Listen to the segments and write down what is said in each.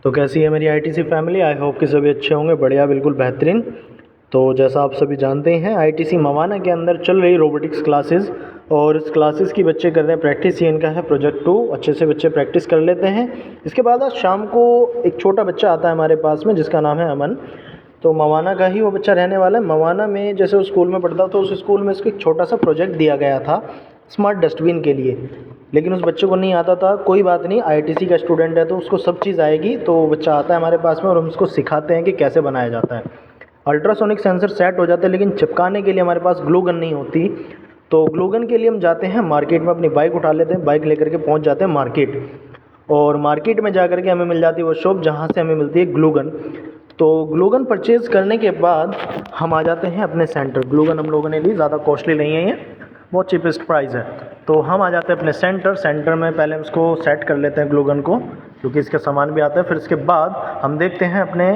तो कैसी है मेरी आईटीसी फैमिली। आई होप कि सभी अच्छे होंगे, बढ़िया, बिल्कुल बेहतरीन। तो जैसा आप सभी जानते हैं, आईटीसी मवाना के अंदर चल रही रोबोटिक्स क्लासेस, और इस क्लासेस की बच्चे कर रहे हैं प्रैक्टिस। ये इनका है प्रोजेक्ट 2। अच्छे से बच्चे प्रैक्टिस कर लेते हैं। इसके बाद आज शाम को एक छोटा बच्चा आता है हमारे पास में, जिसका नाम है अमन। तो मवाना का ही वो बच्चा रहने वाला है। मवाना में जैसे वो स्कूल में पढ़ता तो उस स्कूल में इसको एक छोटा सा प्रोजेक्ट दिया गया था स्मार्ट डस्टबिन के लिए, लेकिन उस बच्चे को नहीं आता था। कोई बात नहीं, आईटीसी का स्टूडेंट है तो उसको सब चीज़ आएगी। तो वो बच्चा आता है हमारे पास में और हम उसको सिखाते हैं कि कैसे बनाया जाता है। अल्ट्रासोनिक सेंसर सेट हो जाते हैं, लेकिन चिपकाने के लिए हमारे पास ग्लू गन नहीं होती। तो ग्लू गन के लिए हम जाते हैं मार्केट में, अपनी बाइक उठा लेते हैं, बाइक लेकर के पहुंच जाते हैं मार्केट, और मार्केट में जा कर के हमें मिल जाती है वो शॉप जहाँ से हमें मिलती है ग्लू गन। तो ग्लू गन परचेज़ करने के बाद हम आ जाते हैं अपने सेंटर। ग्लू गन हम लोगों ने ली, ज़्यादा कॉस्टली नहीं है, ये बहुत चीपेस्ट प्राइस है। तो हम आ जाते हैं अपने सेंटर में। पहले हम इसको सेट कर लेते हैं ग्लू गन को, क्योंकि इसका सामान भी आता है। फिर इसके बाद हम देखते हैं अपने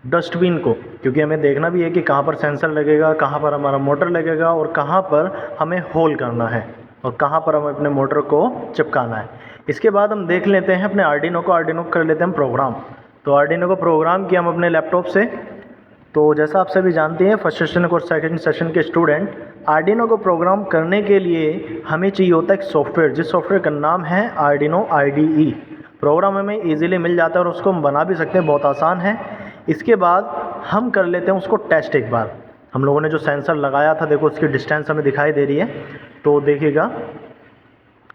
डस्टबिन को, क्योंकि हमें देखना भी है कि कहाँ पर सेंसर लगेगा, कहाँ पर हमारा मोटर लगेगा, और कहाँ पर हमें होल करना है, और कहाँ पर हमें अपने मोटर को चिपकाना है। इसके बाद हम देख लेते हैं अपने आर्डिनो को कर लेते हैं प्रोग्राम। तो आर्डिनो को प्रोग्राम किया हम अपने लैपटॉप से। तो जैसा आप सभी जानते हैं, फर्स्ट सेशन और सेकंड सेशन के स्टूडेंट, आर्डिनो को प्रोग्राम करने के लिए हमें चाहिए होता है एक सॉफ्टवेयर, जिस सॉफ्टवेयर का नाम है आर्डिनो IDE। प्रोग्राम हमें ईजिली मिल जाता है और उसको हम बना भी सकते हैं, बहुत आसान है। इसके बाद हम कर लेते हैं उसको टेस्ट एक बार। हम लोगों ने जो सेंसर लगाया था, देखो उसकी डिस्टेंस हमें दिखाई दे रही है। तो देखिएगा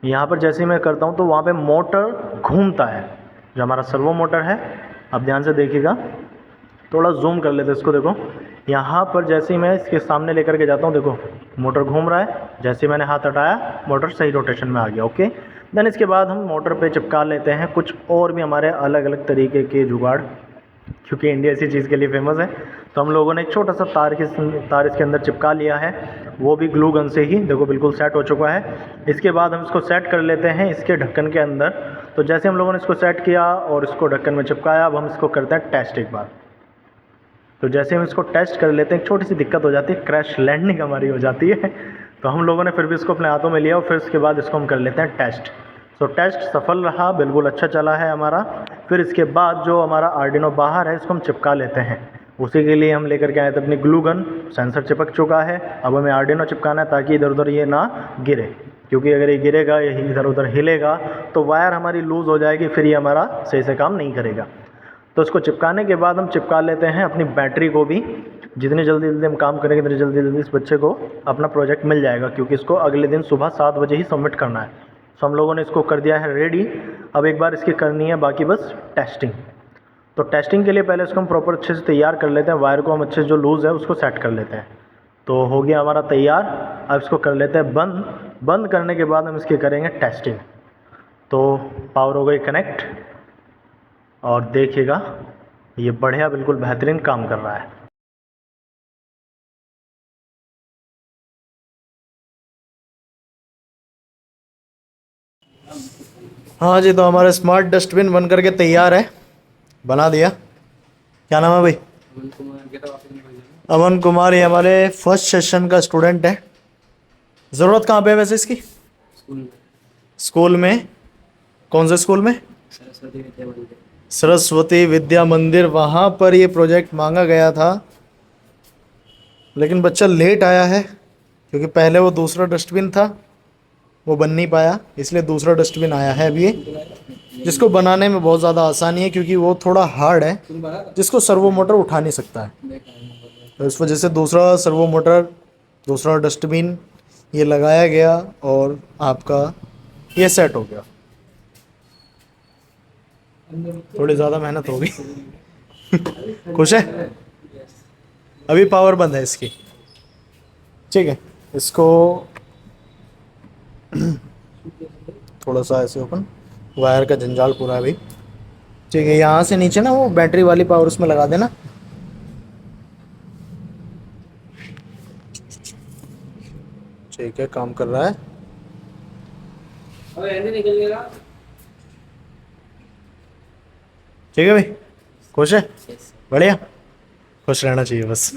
यहाँ पर जैसे ही मैं करता हूँ तो वहाँ पे मोटर घूमता है, जो हमारा सर्वो मोटर है। अब ध्यान से देखिएगा, थोड़ा जूम कर लेते हैं इसको। देखो यहाँ पर जैसे ही मैं इसके सामने लेकर के जाता हूँ, देखो मोटर घूम रहा है। जैसे ही मैंने हाथ हटाया, मोटर सही रोटेशन में आ गया। ओके, देन इसके बाद हम मोटर पे चिपका लेते हैं कुछ और भी हमारे अलग अलग तरीके के जुगाड़, क्योंकि इंडिया इसी चीज़ के लिए फेमस है। तो हम लोगों ने एक छोटा सा तार इसके अंदर चिपका लिया है, वो भी ग्लू गन से ही। देखो बिल्कुल सेट हो चुका है। इसके बाद हम इसको सेट कर लेते हैं इसके ढक्कन के अंदर। तो जैसे हम लोगों ने इसको सेट किया और इसको ढक्कन में चिपकाया, अब हम इसको करते हैं टेस्ट एक बार। तो जैसे हम इसको टेस्ट कर लेते हैं, एक छोटी सी दिक्कत हो जाती है, क्रैश लैंडिंग हमारी हो जाती है। तो हम लोगों ने फिर भी इसको अपने हाथों में लिया और फिर इसके बाद इसको हम कर लेते हैं टेस्ट। तो टेस्ट सफल रहा, बिल्कुल अच्छा चला है हमारा। फिर इसके बाद जो हमारा आर्डिनो बाहर है, इसको हम चिपका लेते हैं। उसी के लिए हम लेकर के आए थे अपनी ग्लू गन। सेंसर चिपक चुका है, अब हमें आर्डिनो चिपकाना है ताकि इधर उधर ये ना गिरे, क्योंकि अगर ये गिरेगा, ये इधर उधर हिलेगा तो वायर हमारी लूज़ हो जाएगी, फिर ये हमारा सही से काम नहीं करेगा। तो इसको चिपकाने के बाद हम चिपका लेते हैं अपनी बैटरी को भी। जितनी जल्दी जल्दी हम काम करेंगे, उतनी जल्दी जल्दी इस बच्चे को अपना प्रोजेक्ट मिल जाएगा, क्योंकि इसको अगले दिन सुबह 7 बजे ही सबमिट करना है। तो हम लोगों ने इसको कर दिया है रेडी। अब एक बार इसकी करनी है बाकी बस टेस्टिंग। तो टेस्टिंग के लिए पहले इसको हम प्रॉपर अच्छे से तैयार कर लेते हैं। वायर को हम अच्छे से जो लूज़ है उसको सेट कर लेते हैं। तो हो गया हमारा तैयार। अब इसको कर लेते हैं बंद। बंद करने के बाद हम इसकी करेंगे टेस्टिंग। तो पावर हो गई कनेक्ट, और देखिएगा ये बढ़िया बिल्कुल बेहतरीन काम कर रहा है। हाँ जी, तो हमारे स्मार्ट डस्टबिन बन करके तैयार है, बना दिया। क्या नाम है भाई? अमन कुमार। ये हमारे फर्स्ट सेशन का स्टूडेंट है। ज़रूरत कहाँ पे है वैसे इसकी? स्कूल में। कौन से स्कूल में? सरस्वती विद्या मंदिर। वहाँ पर ये प्रोजेक्ट मांगा गया था, लेकिन बच्चा लेट आया है, क्योंकि पहले वो दूसरा डस्टबिन था, वो बन नहीं पाया, इसलिए दूसरा डस्टबिन आया है अभी, जिसको बनाने में बहुत ज़्यादा आसानी है, क्योंकि वो थोड़ा हार्ड है, जिसको सर्वो मोटर उठा नहीं सकता है। तो इस वजह से दूसरा सर्वो मोटर, दूसरा डस्टबिन ये लगाया गया, और आपका ये सेट हो गया। थोड़ी ज़्यादा मेहनत होगी। खुश है? अभी पावर बंद है इसकी, ठीक है। इसको थोड़ा सा ऐसे ओपन, वायर का जंजाल पूरा है भाई, ठीक है। यहाँ से नीचे ना वो बैटरी वाली पावर उसमें लगा देना। ठीक है, काम कर रहा है। ठीक है भाई, खुश है? बढ़िया, खुश रहना चाहिए बस।